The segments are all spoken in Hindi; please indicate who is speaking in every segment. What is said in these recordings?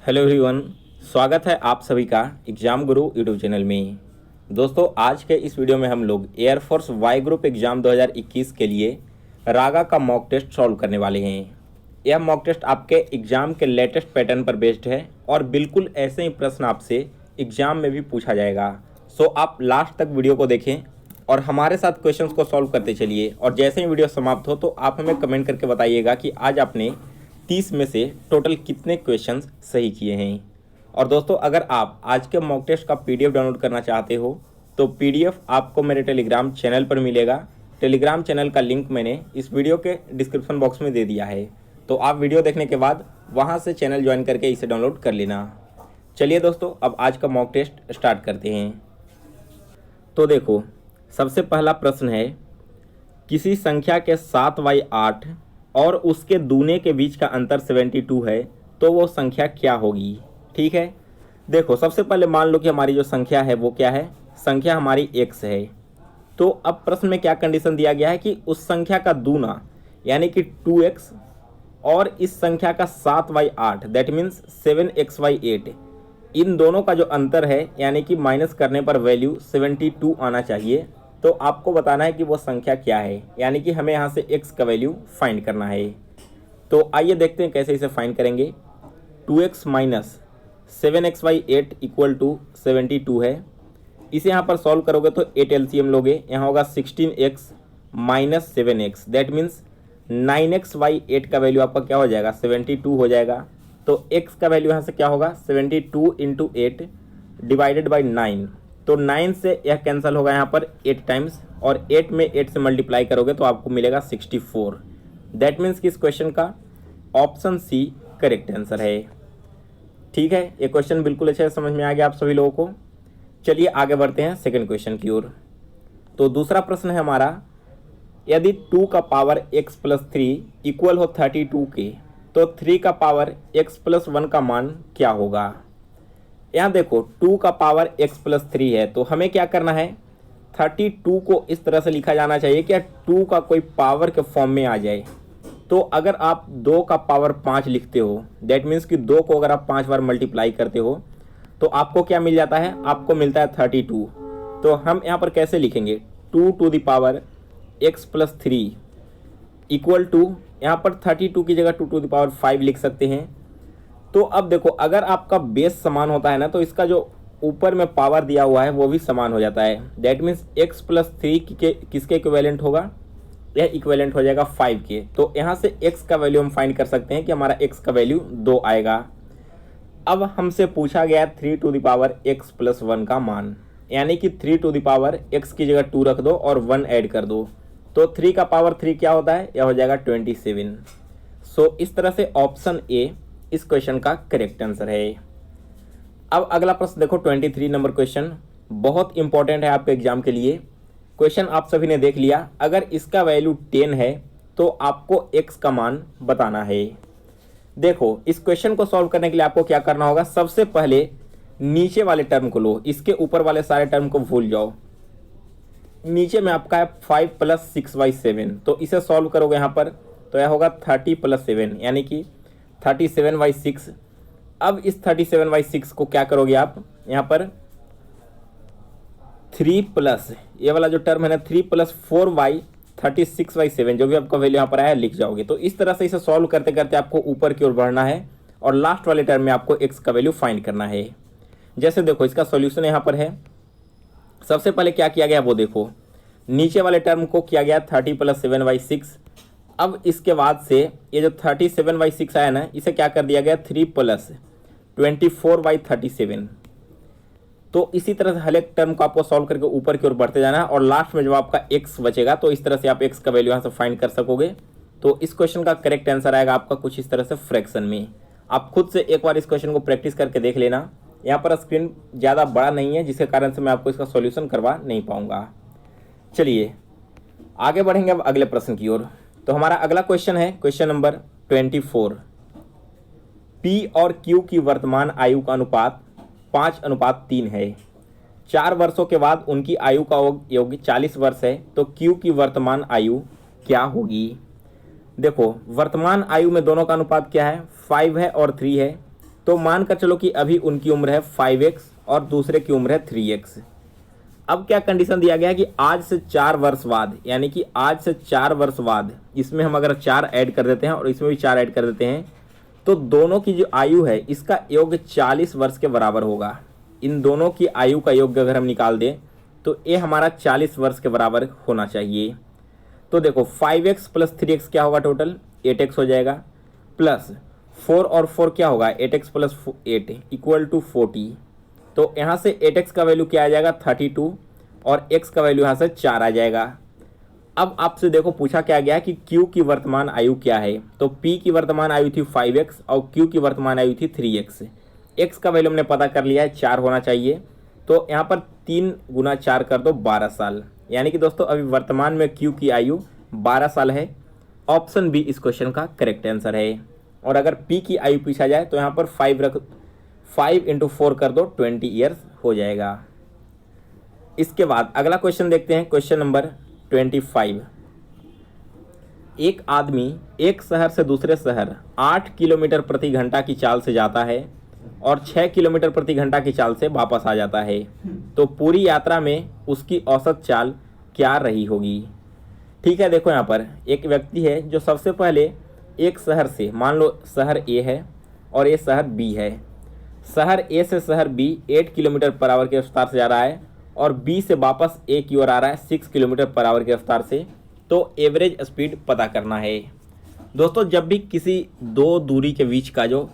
Speaker 1: हेलो एवरीवन, स्वागत है आप सभी का एग्जाम गुरु यूट्यूब चैनल में। दोस्तों, आज के इस वीडियो में हम लोग एयरफोर्स वाई ग्रुप एग्ज़ाम 2021 के लिए रागा का मॉक टेस्ट सॉल्व करने वाले हैं। यह मॉक टेस्ट आपके एग्ज़ाम के लेटेस्ट पैटर्न पर बेस्ड है और बिल्कुल ऐसे ही प्रश्न आपसे एग्ज़ाम में भी पूछा जाएगा। सो आप लास्ट तक वीडियो को देखें और हमारे साथ क्वेश्चंस को सॉल्व करते चलिए। और जैसे ही वीडियो समाप्त हो तो आप हमें कमेंट करके बताइएगा कि आज आपने 30 में से टोटल कितने क्वेश्चंस सही किए हैं। और दोस्तों, अगर आप आज के मॉक टेस्ट का पीडीएफ डाउनलोड करना चाहते हो तो पीडीएफ आपको मेरे टेलीग्राम चैनल पर मिलेगा। टेलीग्राम चैनल का लिंक मैंने इस वीडियो के डिस्क्रिप्शन बॉक्स में दे दिया है, तो आप वीडियो देखने के बाद वहां से चैनल ज्वाइन करके इसे डाउनलोड कर लेना। चलिए दोस्तों, अब आज का मॉक टेस्ट स्टार्ट करते हैं। तो देखो, सबसे पहला प्रश्न है, किसी संख्या के 7/8 और उसके दूने के बीच का अंतर 72 है तो वो संख्या क्या होगी। ठीक है, देखो सबसे पहले मान लो कि हमारी जो संख्या है वो क्या है, संख्या हमारी x है। तो अब प्रश्न में क्या कंडीशन दिया गया है कि उस संख्या का दूना यानी कि 2x और इस संख्या का 7/8 दैट मीन्स 7x/8, इन दोनों का जो अंतर है यानी कि माइनस करने पर वैल्यू 72 आना चाहिए। तो आपको बताना है कि वो संख्या क्या है, यानी कि हमें यहाँ से x का वैल्यू फाइंड करना है। तो आइए देखते हैं कैसे इसे फाइंड करेंगे। 2x minus 7x/8 equal to 72 है। इसे यहाँ पर सॉल्व करोगे तो 8 एलसीएम लोगे, यहाँ होगा 16x minus 7x that means 9x/8 का वैल्यू आपका क्या हो जाएगा, 72 हो जाएगा। तो x का वैल्यू यहाँ से क्या होगा, 72 इंटू 8 डिवाइडेड बाई 9। तो 9 से यह कैंसिल होगा यहाँ पर 8 टाइम्स, और 8 में 8 से मल्टीप्लाई करोगे तो आपको मिलेगा 64। दैट मीन्स कि इस क्वेश्चन का ऑप्शन सी करेक्ट आंसर है। ठीक है, ये क्वेश्चन बिल्कुल अच्छे से समझ में आ गया आप सभी लोगों को। चलिए आगे बढ़ते हैं सेकंड क्वेश्चन की ओर। तो दूसरा प्रश्न है हमारा, यदि 2 का पावर x प्लस 3 इक्वल हो 32 के तो 3 का पावर x प्लस 1 का मान क्या होगा। यहाँ देखो 2 का पावर x प्लस 3 है, तो हमें क्या करना है, 32 को इस तरह से लिखा जाना चाहिए कि 2 का कोई पावर के फॉर्म में आ जाए। तो अगर आप 2 का पावर 5 लिखते हो दैट मीन्स कि 2 को अगर आप 5 बार मल्टीप्लाई करते हो तो आपको क्या मिल जाता है, आपको मिलता है 32। तो हम यहाँ पर कैसे लिखेंगे, 2 to the power x plus 3 equal to, यहाँ पर 32 की जगह 2 टू द पावर 5 लिख सकते हैं। तो अब देखो, अगर आपका बेस समान होता है ना तो इसका जो ऊपर में पावर दिया हुआ है वो भी समान हो जाता है। दैट मीन्स x प्लस 3 किसके इक्विवेलेंट होगा, यह इक्विवेलेंट हो जाएगा 5 के। तो यहाँ से x का वैल्यू हम फाइंड कर सकते हैं कि हमारा x का वैल्यू 2 आएगा। अब हमसे पूछा गया 3 to the power x plus 1 का मान, यानी कि 3 टू द पावर x की जगह 2 रख दो और 1 ऐड कर दो। तो 3 का पावर 3 क्या होता है, यह हो जाएगा 27। सो इस तरह से ऑप्शन ए इस क्वेश्चन का करेक्ट आंसर है। अब अगला प्रश्न देखो, 23 नंबर क्वेश्चन बहुत इंपॉर्टेंट है आपके एग्जाम के लिए। क्वेश्चन आप सभी ने देख लिया, अगर इसका वैल्यू 10 है तो आपको x का मान बताना है। देखो, इस क्वेश्चन को सॉल्व करने के लिए आपको क्या करना होगा, सबसे पहले नीचे वाले टर्म को लो, इसके ऊपर वाले सारे टर्म को भूल जाओ। नीचे में आपका है 5 प्लस 6/7, तो इसे सॉल्व करोगे यहाँ पर तो यह होगा 30 प्लस 7 यानी कि 37/6। अब इस 37/6 को क्या करोगे आप, यहाँ पर 3 प्लस ये वाला जो टर्म है ना 3 प्लस 4/36/7 जो भी आपका वैल्यू यहाँ पर आया लिख जाओगे। तो इस तरह से इसे सॉल्व करते करते आपको ऊपर की ओर बढ़ना है और लास्ट वाले टर्म में आपको x का वैल्यू फाइंड करना है। जैसे देखो, इसका सॉल्यूशन यहाँ पर है। सबसे पहले क्या किया गया वो देखो, नीचे वाले टर्म को किया गया 30 प्लस 7/6। अब इसके बाद से ये जो 37/6 आया ना, इसे क्या कर दिया गया 3 प्लस 24/37। तो इसी तरह से हर एक टर्म को आपको सॉल्व करके ऊपर की ओर बढ़ते जाना है और लास्ट में जब आपका x बचेगा तो इस तरह से आप x का वैल्यू यहाँ से फाइंड कर सकोगे। तो इस क्वेश्चन का करेक्ट आंसर आएगा आपका कुछ इस तरह से फ्रैक्शन में। आप खुद से एक बार इस क्वेश्चन को प्रैक्टिस करके देख लेना। यहाँ पर स्क्रीन ज़्यादा बड़ा नहीं है जिसके कारण से मैं आपको इसका सॉल्यूशन करवा नहीं पाऊंगा। चलिए आगे बढ़ेंगे अब अगले प्रश्न की ओर। तो हमारा अगला क्वेश्चन है क्वेश्चन नंबर 24। P और Q की वर्तमान आयु का अनुपात 5:3 है। 4 वर्षों के बाद उनकी आयु का योग 40 वर्ष है, तो Q की वर्तमान आयु क्या होगी। देखो, वर्तमान आयु में दोनों का अनुपात क्या है, 5 है और 3 है। तो मानकर चलो कि अभी उनकी उम्र है 5x और दूसरे की उम्र है 3x। अब क्या कंडीशन दिया गया है कि आज से 4 वर्ष बाद, यानी कि आज से 4 वर्ष बाद इसमें हम अगर 4 ऐड कर देते हैं और इसमें भी 4 ऐड कर देते हैं तो दोनों की जो आयु है इसका योग 40 वर्ष के बराबर होगा। इन दोनों की आयु का योग अगर हम निकाल दें तो ये हमारा 40 वर्ष के बराबर होना चाहिए। तो देखो 5x प्लस 3x क्या होगा, टोटल 8x हो जाएगा, प्लस 4 और 4 क्या होगा, 8x प्लस 8 इक्वल टू 40। तो यहाँ से 8x का वैल्यू क्या आ जाएगा 32 और x का वैल्यू यहाँ से 4 आ जाएगा। अब आपसे देखो पूछा क्या गया कि q की वर्तमान आयु क्या है, तो p की वर्तमान आयु थी 5x और q की वर्तमान आयु थी 3x। x का वैल्यू हमने पता कर लिया है 4 होना चाहिए, तो यहाँ पर 3 गुना 4 कर दो 12 साल, यानी कि दोस्तों अभी वर्तमान में q की आयु 12 साल है। ऑप्शन बी इस क्वेश्चन का करेक्ट आंसर है। और अगर p की आयु पूछा जाए तो यहाँ पर 5 इंटू 4 कर दो 20 ईयर्स हो जाएगा। इसके बाद अगला क्वेश्चन देखते हैं, क्वेश्चन नंबर 25। एक आदमी एक शहर से दूसरे शहर 8 किलोमीटर प्रति घंटा की चाल से जाता है और 6 किलोमीटर प्रति घंटा की चाल से वापस आ जाता है, तो पूरी यात्रा में उसकी औसत चाल क्या रही होगी। ठीक है, देखो यहाँ पर एक व्यक्ति है जो सबसे पहले एक शहर से, मान लो शहर ए है और ये शहर बी है, शहर ए से शहर बी 8 किलोमीटर पर आवर की रफ्तार से जा रहा है और बी से वापस ए की ओर आ रहा है 6 किलोमीटर पर आवर की रफ्तार से। तो एवरेज स्पीड पता करना है। दोस्तों जब भी किसी दो दूरी के बीच का जो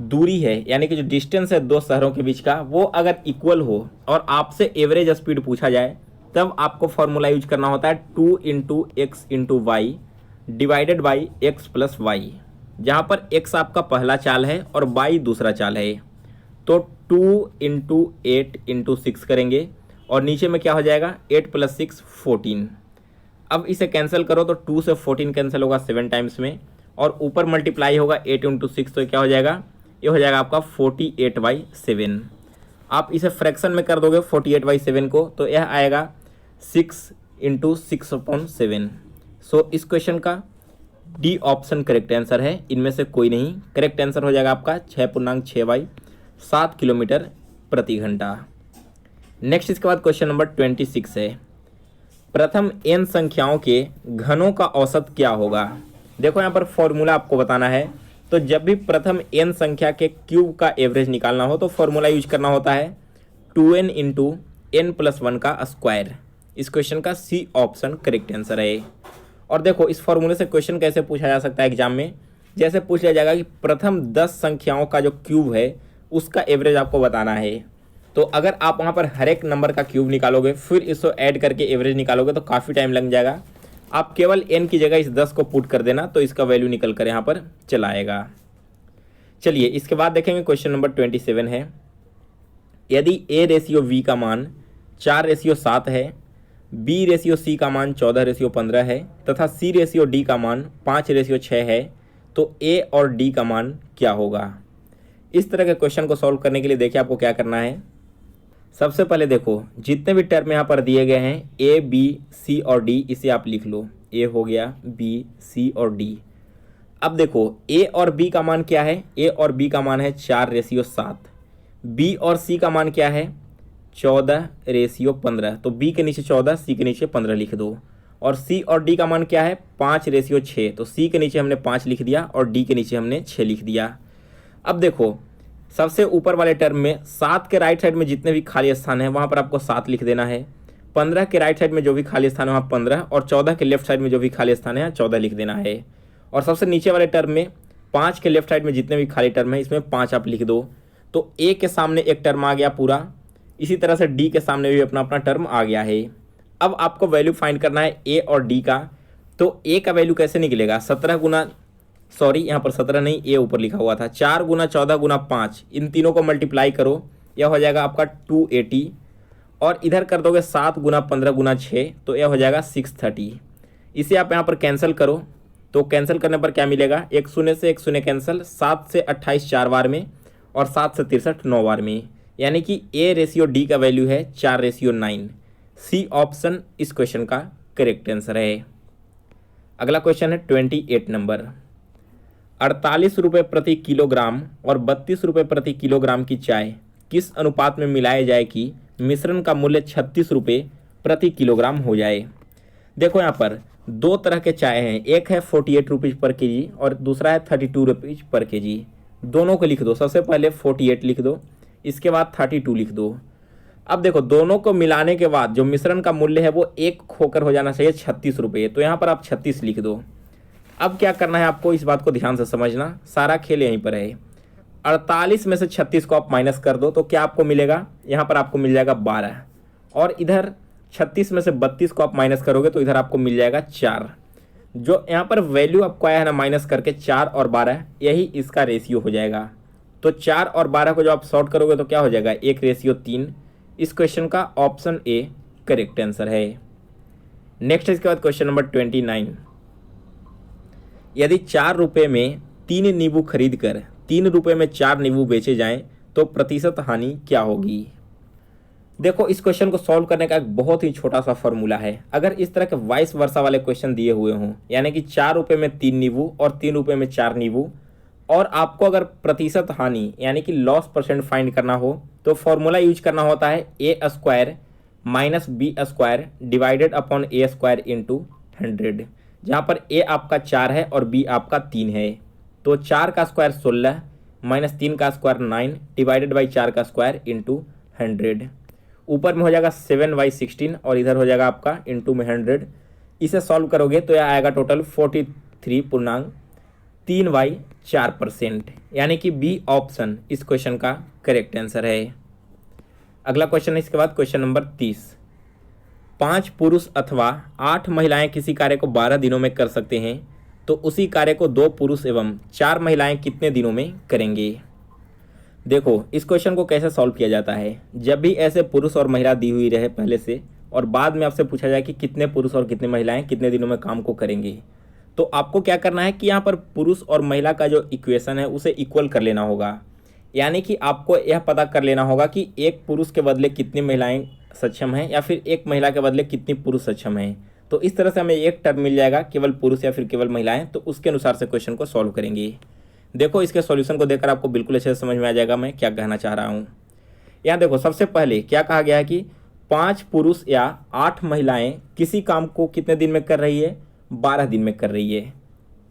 Speaker 1: दूरी है, यानी कि जो डिस्टेंस है दो शहरों के बीच का, वो अगर इक्वल हो और आपसे एवरेज स्पीड पूछा जाए तब आपको फॉर्मूला यूज करना होता है 2 into X into Y divided by X plus Y, जहाँ पर x आपका पहला चाल है और y दूसरा चाल है। तो 2 इंटू 8 इंटू 6 करेंगे और नीचे में क्या हो जाएगा 8 प्लस 6 14। अब इसे कैंसिल करो तो 2 से 14 कैंसिल होगा 7 टाइम्स में और ऊपर मल्टीप्लाई होगा 8 इंटू 6, तो क्या हो जाएगा, ये हो जाएगा आपका 48/7। आप इसे फ्रैक्शन में कर दोगे 48/7 को, तो यह आएगा 6 इंटू 6/7। सो इस क्वेश्चन का डी ऑप्शन करेक्ट आंसर है, इनमें से कोई नहीं। करेक्ट आंसर हो जाएगा आपका 6.6/7 किलोमीटर प्रति घंटा। नेक्स्ट इसके बाद क्वेश्चन नंबर 26 है, प्रथम n संख्याओं के घनों का औसत क्या होगा। देखो यहाँ पर फॉर्मूला आपको बताना है, तो जब भी प्रथम n संख्या के क्यूब का एवरेज निकालना हो तो फॉर्मूला यूज करना होता है 2n इंटू n+1 का स्क्वायर। इस क्वेश्चन का सी ऑप्शन करेक्ट आंसर है। और देखो इस फॉर्मूले से क्वेश्चन कैसे पूछा जा सकता है एग्जाम में, जैसे पूछ लिया जाएगा कि प्रथम 10 संख्याओं का जो क्यूब है उसका एवरेज आपको बताना है, तो अगर आप वहाँ पर हर एक नंबर का क्यूब निकालोगे फिर इसको ऐड करके एवरेज निकालोगे तो काफ़ी टाइम लग जाएगा। आप केवल n की जगह इस 10 को पुट कर देना तो इसका वैल्यू निकल कर यहाँ पर चला आएगा। चलिए इसके बाद देखेंगे क्वेश्चन नंबर 27 है, यदि a/v का मान 4/7 है, b/c का मान 14/15 है तथा c/d का मान 5/6 है, तो a और d का मान क्या होगा। इस तरह के क्वेश्चन को सॉल्व करने के लिए देखिए आपको क्या करना है। सबसे पहले देखो जितने भी टर्म यहाँ पर दिए गए हैं a, b, c और d, इसे आप लिख लो। a हो गया, b, c और d। अब देखो a और b का मान क्या है, a और b का मान है 4/7, b और c का मान क्या है 14/15, तो b के नीचे 14, c के नीचे 15 लिख दो। और c और d का मान क्या है 5/6, तो c के नीचे हमने 5 लिख दिया और d के नीचे हमने 6 लिख दिया। अब देखो सबसे ऊपर वाले टर्म में 7 के राइट साइड में जितने भी खाली स्थान है वहाँ पर आपको 7 लिख देना है, 15 के राइट साइड में जो भी खाली स्थान है वहाँ 15 और 14 के लेफ्ट साइड में जो भी खाली स्थान है 14 लिख देना है। और सबसे नीचे वाले टर्म में 5 के लेफ्ट साइड में जितने भी खाली टर्म है इसमें 5 आप लिख दो, तो a के सामने एक टर्म आ गया पूरा, इसी तरह से d के सामने भी अपना अपना टर्म आ गया है। अब आपको वैल्यू फाइंड करना है a और d का, तो a का वैल्यू कैसे निकलेगा 17 यहाँ पर 17 नहीं, a ऊपर लिखा हुआ था, 4 गुना 14 गुना 5, इन तीनों को मल्टीप्लाई करो, यह हो जाएगा आपका 280 और इधर कर दोगे 7 गुना 15 गुना 6, तो यह हो जाएगा 630। इसे आप यहाँ पर कैंसिल करो, तो कैंसिल करने पर क्या मिलेगा, एक शून्य से एक शून्य कैंसिल, 7 से 28 4 बार में और 7 से 63 9 बार में, यानी कि a/d का वैल्यू है 4/9। सी ऑप्शन इस क्वेश्चन का करेक्ट आंसर है। अगला क्वेश्चन है 28 नंबर, ₹48 प्रति किलोग्राम और ₹32 प्रति किलोग्राम की चाय किस अनुपात में मिलाया जाए कि मिश्रण का मूल्य ₹36 प्रति किलोग्राम हो जाए। देखो यहाँ पर दो तरह के चाय हैं, एक है ₹48 पर केजी और दूसरा है ₹32 पर केजी। दोनों को लिख दो, सबसे पहले 48 लिख दो, इसके बाद 32 लिख दो। अब देखो दोनों को मिलाने के बाद जो मिश्रण का मूल्य है वो एक होकर हो जाना चाहिए ₹36, तो यहाँ पर आप 36 लिख दो। अब क्या करना है आपको, इस बात को ध्यान से समझना, सारा खेल यहीं पर है। 48 में से 36 को आप माइनस कर दो तो क्या आपको मिलेगा, यहाँ पर आपको मिल जाएगा 12, और इधर 36 में से 32 को आप माइनस करोगे तो इधर आपको मिल जाएगा 4। जो यहाँ पर वैल्यू आपको आया है ना माइनस करके 4 और 12, यही इसका रेशियो हो जाएगा। तो 4 और 12 को जो आप सॉर्ट करोगे तो क्या हो जाएगा, 1:3। इस क्वेश्चन का ऑप्शन ए करेक्ट आंसर है। नेक्स्ट इसके बाद क्वेश्चन नंबर 29। यदि ₹4 में 3 नींबू खरीद कर ₹3 में 4 नींबू बेचे जाएं तो प्रतिशत हानि क्या होगी। देखो इस क्वेश्चन को सॉल्व करने का एक बहुत ही छोटा सा फॉर्मूला है। अगर इस तरह के वाइस वर्सा वाले क्वेश्चन दिए हुए हों, यानी कि ₹4 में 3 नींबू और ₹3 में 4 नींबू, और आपको अगर प्रतिशत हानि यानी कि लॉस परसेंट फाइंड करना हो तो फॉर्मूला यूज करना होता है a² - b² divided upon a² into 100, जहाँ पर a आपका 4 है और b आपका 3 है। तो 4 का स्क्वायर 16 माइनस 3 का स्क्वायर 9 डिवाइडेड बाई 4 का स्क्वायर इंटू 100। ऊपर में हो जाएगा 7/16 और इधर हो जाएगा आपका इंटू में 100। इसे सॉल्व करोगे तो यह आएगा टोटल 43.3/4%, यानी कि बी ऑप्शन इस क्वेश्चन का करेक्ट आंसर है। अगला क्वेश्चन है इसके बाद क्वेश्चन नंबर 30। 5 पुरुष अथवा 8 महिलाएं किसी कार्य को 12 दिनों में कर सकते हैं तो उसी कार्य को 2 पुरुष एवं 4 महिलाएं कितने दिनों में करेंगे। देखो इस क्वेश्चन को कैसे सॉल्व किया जाता है। जब भी ऐसे पुरुष और महिला दी हुई रहे पहले से और बाद में आपसे पूछा जाए कि कितने पुरुष और कितने महिलाएं कितने दिनों में काम को करेंगे, तो आपको क्या करना है कि यहाँ पर पुरुष और महिला का जो इक्वेशन है उसे इक्वल कर लेना होगा। यानी कि आपको यह पता कर लेना होगा कि एक पुरुष के बदले कितनी महिलाएं सक्षम हैं या फिर एक महिला के बदले कितनी पुरुष सक्षम हैं। तो इस तरह से हमें एक टर्म मिल जाएगा, केवल पुरुष या फिर केवल महिलाएं, तो उसके अनुसार से क्वेश्चन को सॉल्व करेंगे। देखो इसके सॉल्यूशन को देखकर आपको बिल्कुल अच्छे से समझ में आ जाएगा मैं क्या कहना चाह रहा हूँ। यहाँ देखो सबसे पहले क्या कहा गया है कि 5 पुरुष या 8 महिलाएं किसी काम को कितने दिन में कर रही है, 12 दिन में कर रही है।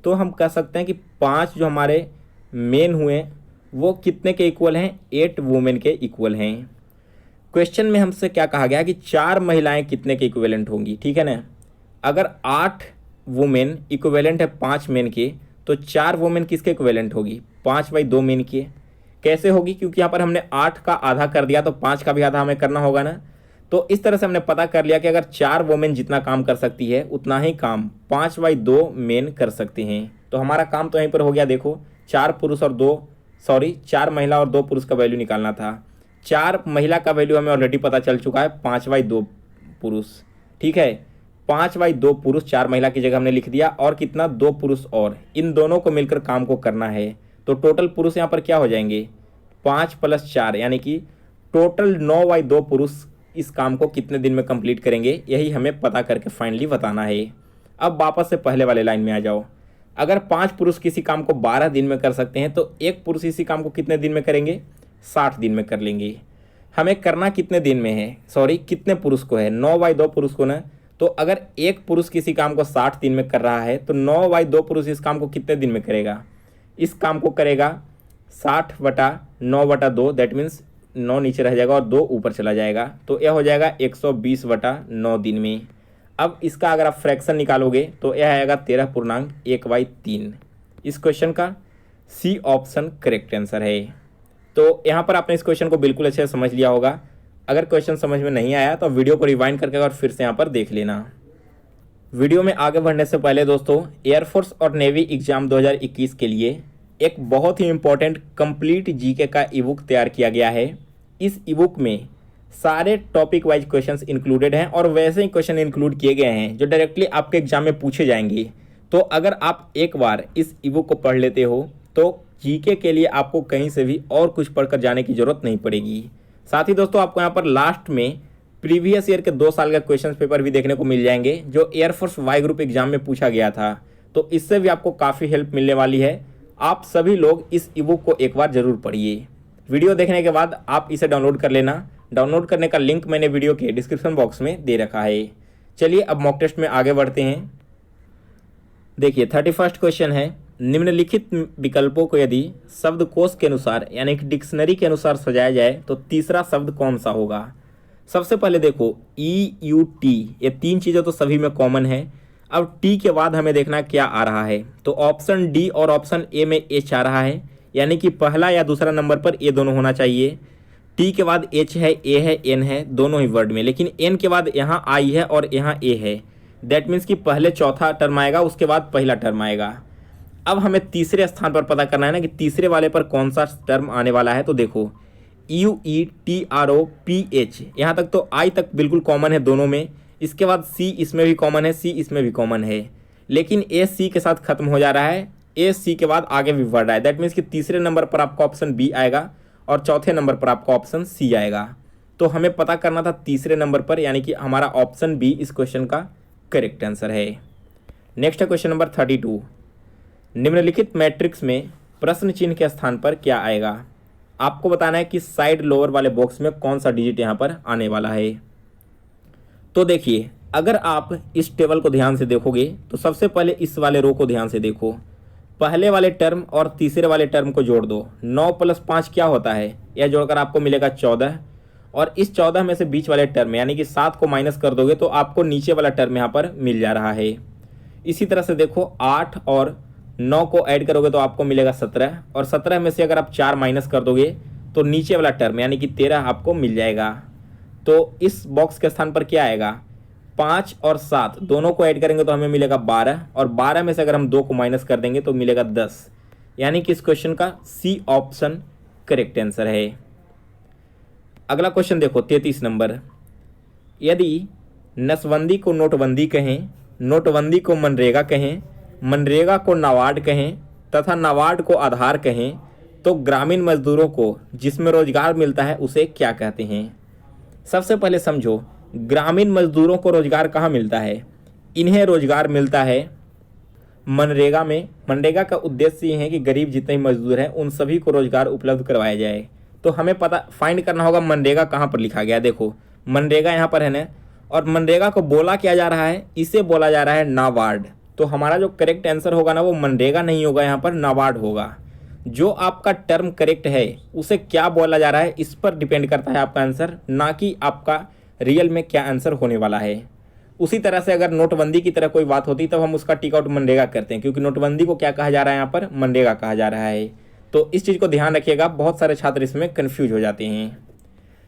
Speaker 1: तो हम कह सकते हैं कि 5 जो हमारे मेन हुए वो कितने के इक्वल हैं, 8 वुमेन के इक्वल हैं। क्वेश्चन में हमसे क्या कहा गया कि 4 महिलाएं कितने के इक्विवेलेंट होंगी, ठीक है ना। अगर 8 वुमेन इक्विवेलेंट है 5 मेन के, तो 4 वुमेन किसके इक्विवेलेंट होगी, 5/2 मेन के। कैसे होगी, क्योंकि यहाँ पर हमने 8 का आधा कर दिया तो 5 का भी आधा हमें करना होगा ना। तो इस तरह से हमने पता कर लिया कि अगर 4 वुमेन जितना काम कर सकती है उतना ही काम 5/2 मेन कर सकते हैं। तो हमारा काम तो यहीं पर हो गया। देखो 4 महिला और 2 पुरुष का वैल्यू निकालना था। 4 महिला का वैल्यू हमें ऑलरेडी पता चल चुका है 5/2 पुरुष, ठीक है। 5/2 पुरुष 4 महिला की जगह हमने लिख दिया, और कितना 2 पुरुष, और इन दोनों को मिलकर काम को करना है। तो टोटल पुरुष यहाँ पर क्या हो जाएंगे, 5 + 4, यानी कि टोटल 9/2 पुरुष इस काम को कितने दिन में कंप्लीट करेंगे, यही हमें पता करके फाइनली बताना है। अब वापस से पहले वाले लाइन में आ जाओ। अगर 5 पुरुष किसी काम को 12 दिन में कर सकते हैं तो एक पुरुष इसी काम को कितने दिन में करेंगे, 60 दिन में कर लेंगे। हमें करना कितने दिन में है, कितने पुरुष को है, 9/2 पुरुष को ना। तो अगर एक पुरुष किसी काम को 60 दिन में कर रहा है तो 9/2 पुरुष इस काम को कितने दिन में करेगा, इस काम को करेगा 60/9/2, दैट मीन्स 9 नीचे रह जाएगा और 2 ऊपर चला जाएगा, तो यह हो जाएगा 120/9 दिन में। अब इसका अगर आप फ्रैक्शन निकालोगे तो यह आएगा 13.1/3। इस क्वेश्चन का सी ऑप्शन करेक्ट आंसर है। तो यहाँ पर आपने इस क्वेश्चन को बिल्कुल अच्छे से समझ लिया होगा। अगर क्वेश्चन समझ में नहीं आया तो वीडियो को रिवाइंड करके और फिर से यहाँ पर देख लेना। वीडियो में आगे बढ़ने से पहले दोस्तों, एयरफोर्स और नेवी एग्जाम 2021 के लिए एक बहुत ही इंपॉर्टेंट कंप्लीट जीके का ई बुक तैयार किया गया है। इस ई बुक में सारे टॉपिक वाइज क्वेश्चंस इंक्लूडेड हैं और वैसे ही क्वेश्चन इंक्लूड किए गए हैं जो डायरेक्टली आपके एग्जाम में पूछे जाएंगे। तो अगर आप एक बार इस ई बुक को पढ़ लेते हो तो जीके के लिए आपको कहीं से भी और कुछ पढ़कर जाने की जरूरत नहीं पड़ेगी। साथ ही दोस्तों आपको यहाँ पर लास्ट में प्रीवियस ईयर के 2 साल का क्वेश्चन पेपर भी देखने को मिल जाएंगे जो एयरफोर्स वाई ग्रुप एग्जाम में पूछा गया था। तो इससे भी आपको काफ़ी हेल्प मिलने वाली है आप सभी लोग इस ईबुक को एक बार ज़रूर पढ़िए। वीडियो देखने के बाद आप इसे डाउनलोड कर लेना। डाउनलोड करने का लिंक मैंने वीडियो के डिस्क्रिप्शन बॉक्स में दे रखा है। चलिए अब मॉक टेस्ट में आगे बढ़ते हैं। देखिए 31 क्वेश्चन है, निम्नलिखित विकल्पों को यदि शब्दकोश के अनुसार यानी कि डिक्शनरी के अनुसार सजाया जाए तो तीसरा शब्द कौन सा होगा। सबसे पहले देखो ई यू टी, ये तीन चीज़ें तो सभी में कॉमन है। अब टी के बाद हमें देखना क्या आ रहा है, तो ऑप्शन डी और ऑप्शन ए में एच आ रहा है, यानी कि पहला या दूसरा नंबर पर ए दोनों होना चाहिए। टी के बाद एच है, ए है, एन है, दोनों ही वर्ड में, लेकिन एन के बाद यहाँ आई है और यहाँ ए है। दैट मीन्स कि पहले चौथा टर्म आएगा, उसके बाद पहला टर्म आएगा। अब हमें तीसरे स्थान पर पता करना है ना कि तीसरे वाले पर कौन सा टर्म आने वाला है। तो देखो U E T R O P H, यहाँ तक तो आई तक बिल्कुल कॉमन है दोनों में। इसके बाद सी इसमें भी कॉमन है, सी इसमें भी कॉमन है, लेकिन ए सी के साथ खत्म हो जा रहा है, ए सी के बाद आगे भी बढ़ रहा है। दैट मीन्स कि तीसरे नंबर पर आपका ऑप्शन बी आएगा और चौथे नंबर पर आपका ऑप्शन सी आएगा। तो हमें पता करना था तीसरे नंबर पर, यानी कि हमारा ऑप्शन बी इस क्वेश्चन का करेक्ट आंसर है। नेक्स्ट है क्वेश्चन नंबर 32, निम्नलिखित मैट्रिक्स में प्रश्न चिन्ह के स्थान पर क्या आएगा। आपको बताना है कि साइड लोअर वाले बॉक्स में कौन सा डिजिट यहाँ पर आने वाला है। तो देखिए अगर आप इस टेबल को ध्यान से देखोगे तो सबसे पहले इस वाले रो को ध्यान से देखो। पहले वाले टर्म और तीसरे वाले टर्म को जोड़ दो, 9 + 5 क्या होता है, यह जोड़कर आपको मिलेगा 14, और इस 14 में से बीच वाले टर्म यानी कि 7 को माइनस कर दोगे तो आपको नीचे वाला टर्म यहाँ पर मिल जा रहा है। इसी तरह से देखो 8 और 9 को ऐड करोगे तो आपको मिलेगा 17, और 17 में से अगर आप 4 माइनस कर दोगे तो नीचे वाला टर्म यानी कि 13 आपको मिल जाएगा। तो इस बॉक्स के स्थान पर क्या आएगा, 5 और 7 दोनों को ऐड करेंगे तो हमें मिलेगा 12, और 12 में से अगर हम 2 को माइनस कर देंगे तो मिलेगा 10, यानी कि इस क्वेश्चन का सी ऑप्शन करेक्ट आंसर है। अगला क्वेश्चन देखो 33 नंबर, यदि नसबंदी को नोटबंदी कहें, नोटबंदी को मनरेगा कहें, मनरेगा को नाबार्ड कहें तथा नाबार्ड को आधार कहें तो ग्रामीण मजदूरों को जिसमें रोजगार मिलता है उसे क्या कहते हैं। सबसे पहले समझो, ग्रामीण मजदूरों को रोजगार कहाँ मिलता है, इन्हें रोजगार मिलता है मनरेगा में। मनरेगा का उद्देश्य ये है कि गरीब जितने भी मजदूर हैं उन सभी को रोजगार उपलब्ध करवाया जाए। तो हमें पता फाइंड करना होगा मनरेगा कहाँ पर लिखा गया। देखो मनरेगा यहाँ पर है ना, और मनरेगा को बोला क्या जा रहा है, इसे बोला जा रहा है नाबार्ड। तो हमारा जो करेक्ट आंसर होगा ना वो मनरेगा नहीं होगा, यहाँ पर नाबार्ड होगा। जो आपका टर्म करेक्ट है उसे क्या बोला जा रहा है इस पर डिपेंड करता है आपका आंसर, ना कि आपका रियल में क्या आंसर होने वाला है। उसी तरह से अगर नोटबंदी की तरह कोई बात होती तब हम उसका टिक आउट मनरेगा करते हैं, क्योंकि नोटबंदी को क्या कहा जा रहा है यहाँ पर, मनरेगा कहा जा रहा है। तो इस चीज़ को ध्यान रखिएगा, बहुत सारे छात्र इसमें कन्फ्यूज हो जाते हैं।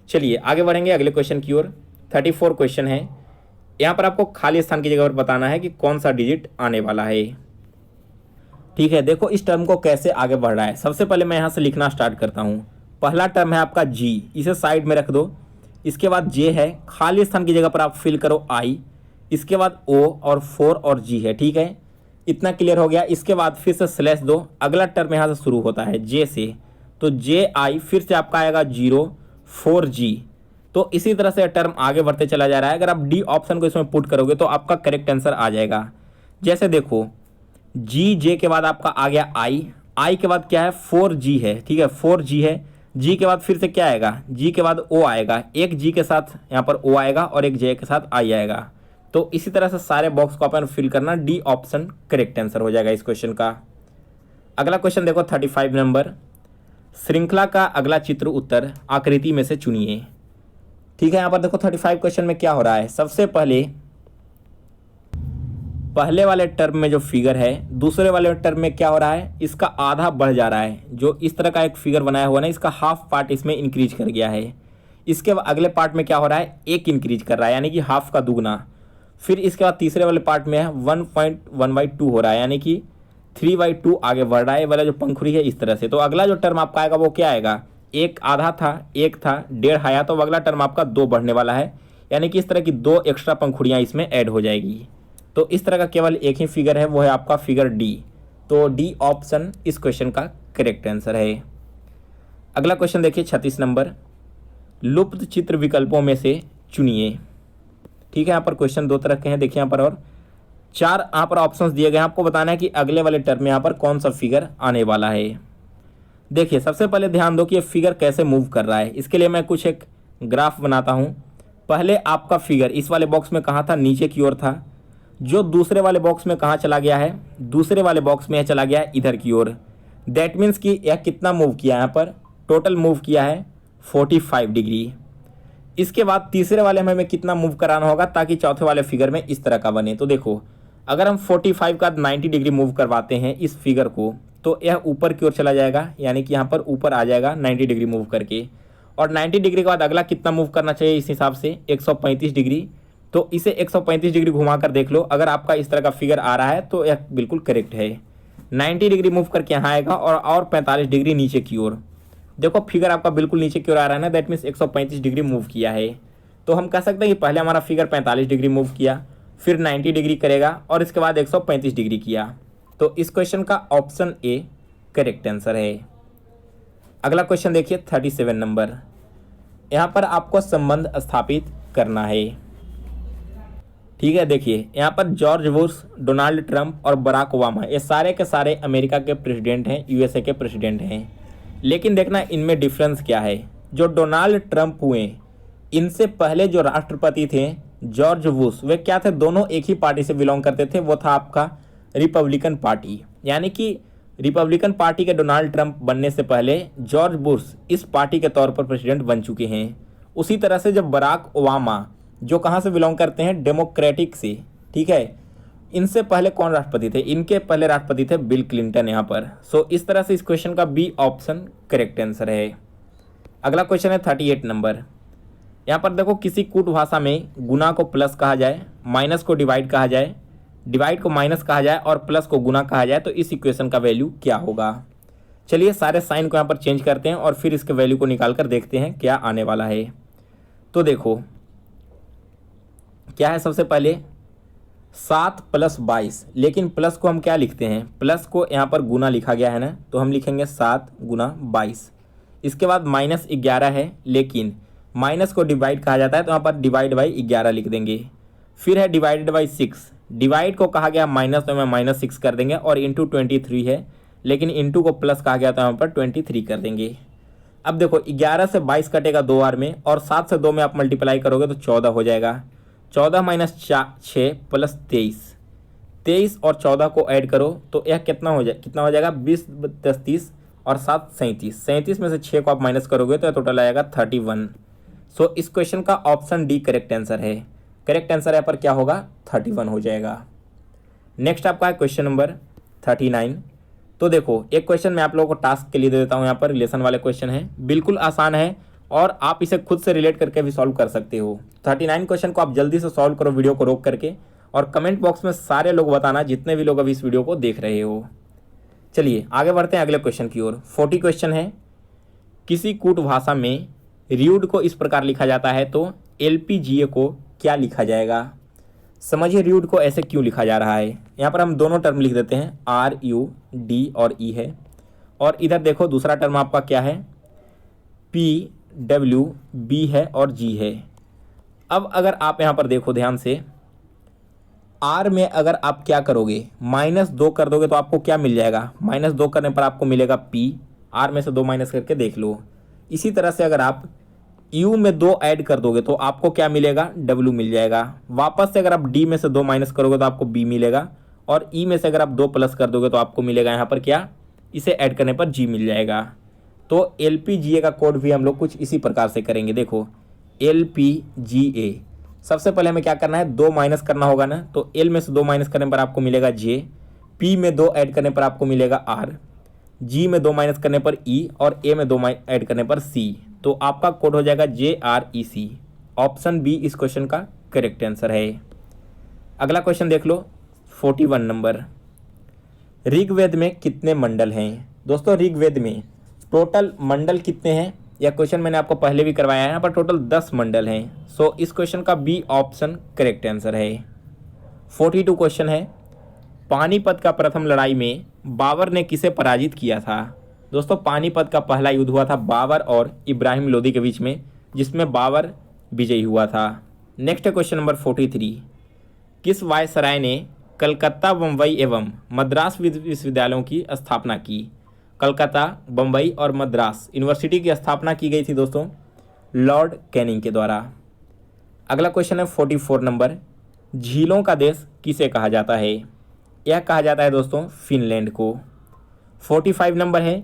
Speaker 1: चलिए आगे बढ़ेंगे अगले क्वेश्चन की ओर। 34 क्वेश्चन है, यहाँ पर आपको खाली स्थान की जगह पर बताना है कि कौन सा डिजिट आने वाला है। ठीक है, देखो इस टर्म को कैसे आगे बढ़ रहा है। सबसे पहले मैं यहाँ से लिखना स्टार्ट करता हूँ। पहला टर्म है आपका जी, इसे साइड में रख दो। इसके बाद जे है, खाली स्थान की जगह पर आप फिल करो आई। इसके बाद ओ और 4 और जी है। ठीक है, इतना क्लियर हो गया। इसके बाद फिर से स्लैश दो, अगला टर्म यहाँ से शुरू होता है जे से, तो जे आई, फिर से आपका आएगा 0 4 जी। तो इसी तरह से टर्म आगे बढ़ते चला जा रहा है। अगर आप डी ऑप्शन को इसमें पुट करोगे तो आपका करेक्ट आंसर आ जाएगा। जैसे देखो जी, जे के बाद आपका आ गया आई, आई के बाद क्या है 4 जी है। ठीक है, 4 जी है। जी के बाद फिर से क्या आएगा, जी के बाद ओ आएगा, एक जी के साथ यहाँ पर ओ आएगा और एक जे के साथ आई आएगा। तो इसी तरह से सारे बॉक्स को अपन फिल करना, डी ऑप्शन करेक्ट आंसर हो जाएगा इस क्वेश्चन का। अगला क्वेश्चन देखो 35 नंबर, श्रृंखला का अगला चित्र उत्तर आकृति में से चुनिए। ठीक है, यहाँ पर देखो 35 क्वेश्चन में क्या हो रहा है। सबसे पहले वाले टर्म में जो फिगर है, दूसरे वाले टर्म में क्या हो रहा है, इसका आधा बढ़ जा रहा है। जो इस तरह का एक फिगर बनाया हुआ ना, इसका हाफ पार्ट इसमें इंक्रीज कर गया है। इसके अगले पार्ट में क्या हो रहा है, एक इंक्रीज कर रहा है, यानी कि हाफ का दुगना। फिर इसके बाद तीसरे वाले पार्ट में है 1.1/2 हो रहा है, यानी कि 3/2 आगे बढ़ रहा है। वाला जो पंखुड़ी है इस तरह से। तो अगला जो टर्म आपका आएगा वो क्या आएगा, एक आधा था, एक था, 1.5 आया, तो अगला टर्म आपका 2 बढ़ने वाला है, यानी कि इस तरह की 2 एक्स्ट्रा पंखुड़ियाँ इसमें ऐड हो जाएगी। तो इस तरह का केवल एक ही फिगर है, वो है आपका फिगर डी। तो डी ऑप्शन इस क्वेश्चन का करेक्ट आंसर है। अगला क्वेश्चन देखिए 36 नंबर, लुप्त चित्र विकल्पों में से चुनिए। ठीक है, यहाँ पर क्वेश्चन 2 तरह के हैं, देखिए यहाँ पर। और 4 यहाँ पर ऑप्शंस दिए गए हैं, आपको बताना है कि अगले वाले टर्म में यहाँ पर कौन सा फिगर आने वाला है। देखिए सबसे पहले ध्यान दो कि ये फिगर कैसे मूव कर रहा है। इसके लिए मैं कुछ एक ग्राफ बनाता हूँ। पहले आपका फिगर इस वाले बॉक्स में कहाँ था, नीचे की ओर था। जो दूसरे वाले बॉक्स में कहाँ चला गया है, दूसरे वाले बॉक्स में चला गया है इधर की ओर। दैट मीन्स कि यह कितना मूव किया है, यहाँ पर टोटल मूव किया है 45 डिग्री। इसके बाद तीसरे वाले में हमें कितना मूव कराना होगा ताकि चौथे वाले फिगर में इस तरह का बने। तो देखो अगर हम 45 का 90 डिग्री मूव करवाते हैं इस फिगर को, तो यह ऊपर की ओर चला जाएगा, यानी कि यहाँ पर ऊपर आ जाएगा 90 डिग्री मूव करके। और 90 डिग्री के बाद अगला कितना मूव करना चाहिए इस हिसाब से 135 डिग्री। तो इसे 135 डिग्री घुमा कर देख लो, अगर आपका इस तरह का फिगर आ रहा है तो यह बिल्कुल करेक्ट है। 90 डिग्री मूव करके यहाँ आएगा और 45 डिग्री नीचे की ओर। देखो फिगर आपका बिल्कुल नीचे की ओर आ रहा है ना, दैट मीन्स 135 डिग्री मूव किया है। तो हम कह सकते हैं कि पहले हमारा फिगर 45 डिग्री मूव किया, फिर 90 डिग्री करेगा और इसके बाद 135 डिग्री किया। तो इस क्वेश्चन का ऑप्शन ए करेक्ट आंसर है। अगला क्वेश्चन देखिए 37 नंबर। यहाँ पर आपको संबंध स्थापित करना है। ठीक है, देखिए यहाँ पर जॉर्ज बुश, डोनाल्ड ट्रंप और बराक ओबामा ये सारे के सारे अमेरिका के प्रेसिडेंट हैं, यूएसए के प्रेसिडेंट हैं। लेकिन देखना इनमें डिफरेंस क्या है। जो डोनाल्ड ट्रंप हुए, इनसे पहले जो राष्ट्रपति थे जॉर्ज बुश, वे क्या थे, दोनों एक ही पार्टी से बिलोंग करते थे। वो था आपका रिपब्लिकन पार्टी। यानी कि रिपब्लिकन पार्टी के डोनाल्ड ट्रंप बनने से पहले जॉर्ज बुश इस पार्टी के तौर पर प्रेसिडेंट बन चुके हैं। उसी तरह से जब बराक ओबामा, जो कहाँ से बिलोंग करते हैं, डेमोक्रेटिक से, ठीक है, इनसे पहले कौन राष्ट्रपति थे, इनके पहले राष्ट्रपति थे बिल क्लिंटन यहाँ पर। सो इस तरह से इस क्वेश्चन का बी ऑप्शन करेक्ट आंसर है। अगला क्वेश्चन है 38 नंबर। यहाँ पर देखो किसी कूट भाषा में गुना को प्लस कहा जाए, माइनस को डिवाइड कहा जाए, डिवाइड को माइनस कहा जाए और प्लस को गुना कहा जाए, तो इस इक्वेशन का वैल्यू क्या होगा। चलिए सारे साइन को यहाँ पर चेंज करते हैं और फिर इसके वैल्यू को निकाल कर देखते हैं क्या आने वाला है। तो देखो क्या है, सबसे पहले 7 + 22, लेकिन प्लस को हम क्या लिखते हैं, प्लस को यहाँ पर गुना लिखा गया है ना, तो हम लिखेंगे 7 × 22। इसके बाद -11 है, लेकिन माइनस को डिवाइड कहा जाता है तो यहाँ पर डिवाइड बाई 11 लिख देंगे। फिर है डिवाइडेड बाई 6, डिवाइड को कहा गया माइनस, तो हमें -6 कर देंगे। और इंटू 23 है, लेकिन इंटू को प्लस कहा गया तो यहाँ पर 23 कर देंगे। अब देखो 11 से 22 कटेगा 2 बार में, और 7 से 2 में आप मल्टीप्लाई करोगे तो 14 हो जाएगा। 14 - 6 + 23 और 14 को ऐड करो तो यह कितना हो जाएगा 20 + 10 30 और 7 37 में से 6 को आप माइनस करोगे तो टोटल आएगा 31। सो इस क्वेश्चन का ऑप्शन डी करेक्ट आंसर है। करेक्ट आंसर यहाँ पर क्या होगा, 31 हो जाएगा। नेक्स्ट आपका है क्वेश्चन नंबर 39। तो देखो एक क्वेश्चन मैं आप लोगों को टास्क के लिए दे देता हूँ। यहाँ पर रिलेशन वाले क्वेश्चन है, बिल्कुल आसान है और आप इसे खुद से रिलेट करके भी सॉल्व कर सकते हो। 39 क्वेश्चन को आप जल्दी से सॉल्व करो वीडियो को रोक करके, और कमेंट बॉक्स में सारे लोग बताना जितने भी लोग अभी इस वीडियो को देख रहे हो। चलिए आगे बढ़ते हैं अगले क्वेश्चन की ओर। 40 क्वेश्चन है, किसी कूट भाषा में र्यूड को इस प्रकार लिखा जाता है तो LPGA को क्या लिखा जाएगा। समझिए र्यूड को ऐसे क्यों लिखा जा रहा है। यहाँ पर हम दोनों टर्म लिख देते हैं, RUD और E है, और इधर देखो दूसरा टर्म आपका क्या है, PWB है और G है। अब अगर आप यहाँ पर देखो ध्यान से, R में अगर आप क्या करोगे, -2 कर दोगे तो आपको क्या मिल जाएगा, -2 करने पर आपको मिलेगा P। R में से 2 माइनस करके देख लो। इसी तरह से अगर आप U में 2 ऐड कर दोगे तो आपको क्या मिलेगा, W मिल जाएगा। वापस से अगर आप D में से 2 माइनस करोगे तो आपको B मिलेगा, और E में से अगर आप 2 प्लस कर दोगे तो आपको मिलेगा यहाँ पर क्या, इसे ऐड करने पर G मिल जाएगा। तो LPGA का कोड भी हम लोग कुछ इसी प्रकार से करेंगे। देखो LPGA, सबसे पहले हमें क्या करना है, 2 माइनस करना होगा ना, तो L में से 2 माइनस करने पर आपको मिलेगा J, P में 2 ऐड करने पर आपको मिलेगा R, G में 2 माइनस करने पर E और A में 2 ऐड करने पर C। तो आपका कोड हो जाएगा JREC। ऑप्शन बी इस क्वेश्चन का करेक्ट आंसर है। अगला क्वेश्चन देख लो 41 नंबर। ऋग्वेद में कितने मंडल हैं। दोस्तों ऋग्वेद में टोटल मंडल कितने हैं, यह क्वेश्चन मैंने आपको पहले भी करवाया है। यहाँ पर टोटल 10 मंडल हैं। सो इस क्वेश्चन का बी ऑप्शन करेक्ट आंसर है। 42 क्वेश्चन है, पानीपत का प्रथम लड़ाई में बाबर ने किसे पराजित किया था। दोस्तों पानीपत का पहला युद्ध हुआ था बाबर और इब्राहिम लोदी के बीच में, जिसमें बाबर विजयी हुआ था। नेक्स्ट क्वेश्चन नंबर 43, किस वायसराय ने कलकत्ता, बम्बई एवं मद्रास विश्वविद्यालयों की स्थापना की? कलकत्ता, बम्बई और मद्रास यूनिवर्सिटी की स्थापना की गई थी दोस्तों लॉर्ड कैनिंग के द्वारा। अगला क्वेश्चन है 44 नंबर, झीलों का देश किसे कहा जाता है? यह कहा जाता है दोस्तों फिनलैंड को। 45 नंबर है,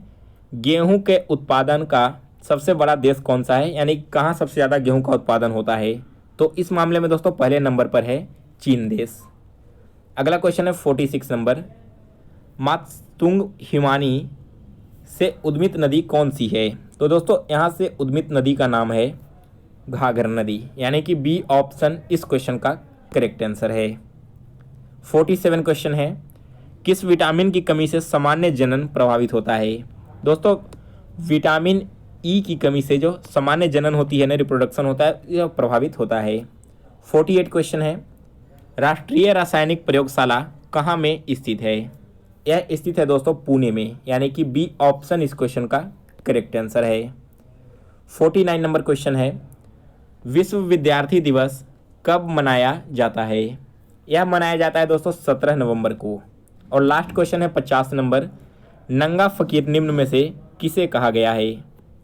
Speaker 1: गेहूं के उत्पादन का सबसे बड़ा देश कौन सा है, यानी कहाँ सबसे ज़्यादा गेहूं का उत्पादन होता है? तो इस मामले में दोस्तों पहले नंबर पर है चीन देश। अगला क्वेश्चन है 46 नंबर, मात्सुंग हिमानी से उद्मित नदी कौन सी है? तो दोस्तों यहाँ से उद्मित नदी का नाम है घाघर नदी, यानी कि बी ऑप्शन इस क्वेश्चन का करेक्ट आंसर है। 47 क्वेश्चन है, किस विटामिन की कमी से सामान्य जनन प्रभावित होता है? दोस्तों विटामिन ई की कमी से जो सामान्य जनन होती है ना, रिप्रोडक्शन होता है, यह प्रभावित होता है। 48 क्वेश्चन है, राष्ट्रीय रासायनिक प्रयोगशाला कहाँ में स्थित है? यह स्थित है दोस्तों पुणे में, यानी कि बी ऑप्शन इस क्वेश्चन का करेक्ट आंसर है। 49 नंबर क्वेश्चन है, विश्व विद्यार्थी दिवस कब मनाया जाता है? यह मनाया जाता है दोस्तों 17 नवंबर को। और लास्ट क्वेश्चन है 50 नंबर, नंगा फकीर निम्न में से किसे कहा गया है?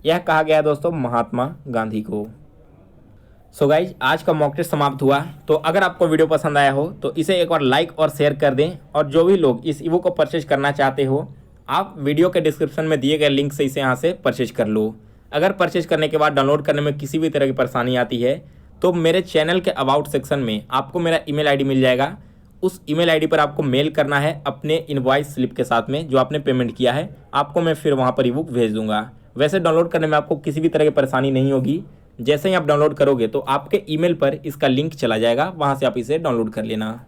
Speaker 1: यह कहा गया है दोस्तों महात्मा गांधी को। सो गाइज आज का मॉक टेस्ट समाप्त हुआ। तो अगर आपको वीडियो पसंद आया हो तो इसे एक बार लाइक और शेयर कर दें, और जो भी लोग इस ईबुक को परचेज करना चाहते हो आप वीडियो के डिस्क्रिप्शन में दिए गए लिंक से इसे यहाँ से परचेज कर लो। अगर परचेज करने के बाद डाउनलोड करने में किसी भी तरह की परेशानी आती है तो मेरे चैनल के अबाउट सेक्शन में आपको मेरा ईमेल आईडी मिल जाएगा। उस ईमेल आईडी पर आपको मेल करना है अपने इनवॉइस स्लिप के साथ में जो आपने पेमेंट किया है, आपको मैं फिर वहाँ पर ईबुक भेज दूंगा। वैसे डाउनलोड करने में आपको किसी भी तरह की परेशानी नहीं होगी। जैसे ही आप डाउनलोड करोगे तो आपके ईमेल पर इसका लिंक चला जाएगा, वहाँ से आप इसे डाउनलोड कर लेना।